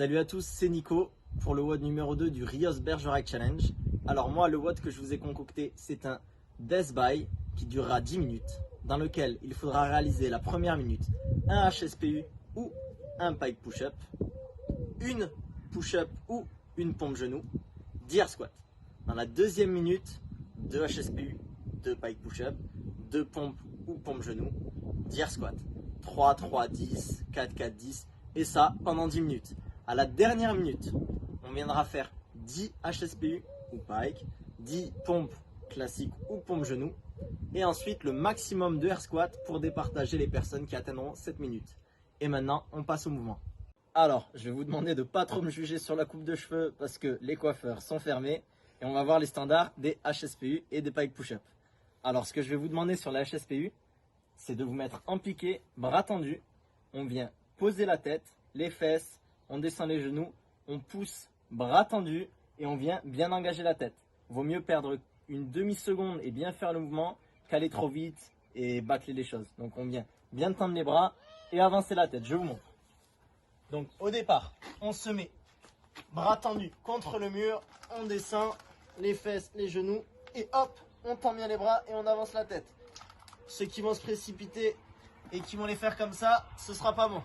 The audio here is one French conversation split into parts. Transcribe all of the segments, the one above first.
Salut à tous, c'est Nico pour le WOD numéro 2 du Rios Bergerac Challenge. Alors moi, le WOD que je vous ai concocté, c'est un Death By qui durera 10 minutes, dans lequel il faudra réaliser la première minute un HSPU ou un pike push-up, une push-up ou une pompe genou, 10 air squat. Dans la deuxième minute, 2 HSPU, 2 pike push-up, 2 pompes ou pompe genou, 10 air squat. 3, 3, 10, 4, 4, 10, et ça pendant 10 minutes. À la dernière minute, on viendra faire 10 HSPU ou pike, 10 pompes classiques ou pompes genoux, et ensuite le maximum de air squat pour départager les personnes qui atteindront 7 minutes. Et maintenant, on passe au mouvement. Alors, je vais vous demander de ne pas trop me juger sur la coupe de cheveux parce que les coiffeurs sont fermés, et on va voir les standards des HSPU et des pike push-up. Alors, ce que je vais vous demander sur la HSPU, c'est de vous mettre en piqué, bras tendus. On vient poser la tête, les fesses, on descend les genoux, on pousse, bras tendus, et on vient bien engager la tête. Vaut mieux perdre une demi-seconde et bien faire le mouvement qu'aller trop vite et bâcler les choses. Donc on vient bien tendre les bras et avancer la tête. Je vous montre. Donc au départ, on se met bras tendus contre le mur, on descend les fesses, les genoux, et hop, on tend bien les bras et on avance la tête. Ceux qui vont se précipiter et qui vont les faire comme ça, ce sera pas bon.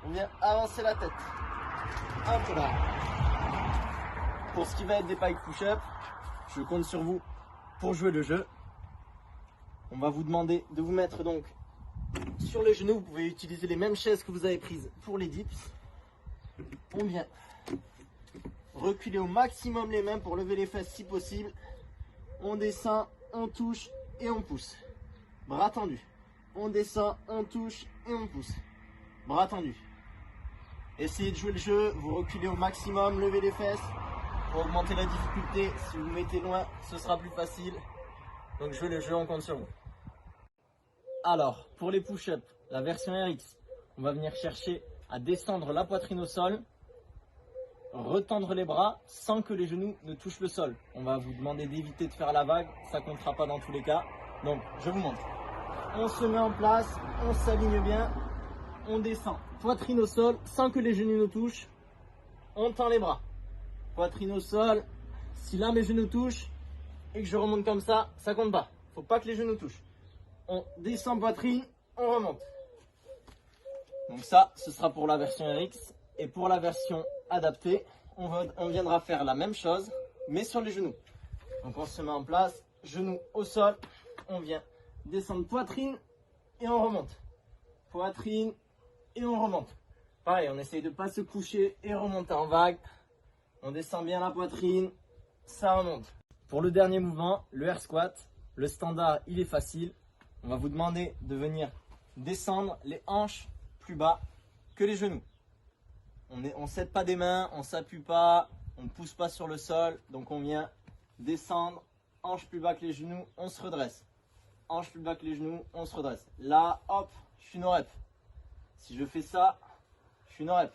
On vient avancer la tête. Hop là. Pour ce qui va être des pike push-up, je compte sur vous pour jouer le jeu. On va vous demander de vous mettre donc sur les genoux. Vous pouvez utiliser les mêmes chaises que vous avez prises pour les dips. On vient reculer au maximum les mains pour lever les fesses si possible. On descend, on touche et on pousse. Bras tendus. On descend, on touche et on pousse. Bras tendus. Essayez de jouer le jeu, vous reculez au maximum, levez les fesses. Pour augmenter la difficulté, si vous mettez loin, ce sera plus facile. Donc jouez le jeu, on compte sur vous. Alors, pour les push-ups, la version RX, on va venir chercher à descendre la poitrine au sol, retendre les bras sans que les genoux ne touchent le sol. On va vous demander d'éviter de faire la vague, ça ne comptera pas dans tous les cas. Donc, je vous montre. On se met en place, on s'aligne bien, on descend. Poitrine au sol sans que les genoux nous touchent. On tend les bras. Poitrine au sol. Si là mes genoux touchent et que je remonte comme ça, ça compte pas. Faut pas que les genoux touchent. On descend poitrine, on remonte. Donc ça, ce sera pour la version RX. Et pour la version adaptée, on viendra faire la même chose, mais sur les genoux. Donc on se met en place, genoux au sol. On vient descendre poitrine et on remonte. Poitrine et on remonte. Pareil, on essaye de ne pas se coucher et remonter en vague. On descend bien la poitrine, ça remonte. Pour le dernier mouvement, le air squat, le standard, il est facile. On va vous demander de venir descendre les hanches plus bas que les genoux. On ne s'aide pas des mains, on ne s'appuie pas, on ne pousse pas sur le sol. Donc on vient descendre, hanches plus bas que les genoux, on se redresse. Hanches plus bas que les genoux, on se redresse. Là, hop, je suis no rep. Si je fais ça, je suis no rep.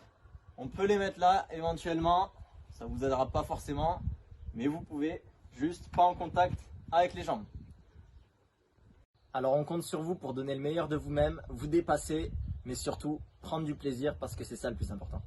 On peut les mettre là éventuellement, ça vous aidera pas forcément, mais vous pouvez juste pas en contact avec les jambes. Alors on compte sur vous pour donner le meilleur de vous-même, vous dépasser, mais surtout prendre du plaisir parce que c'est ça le plus important.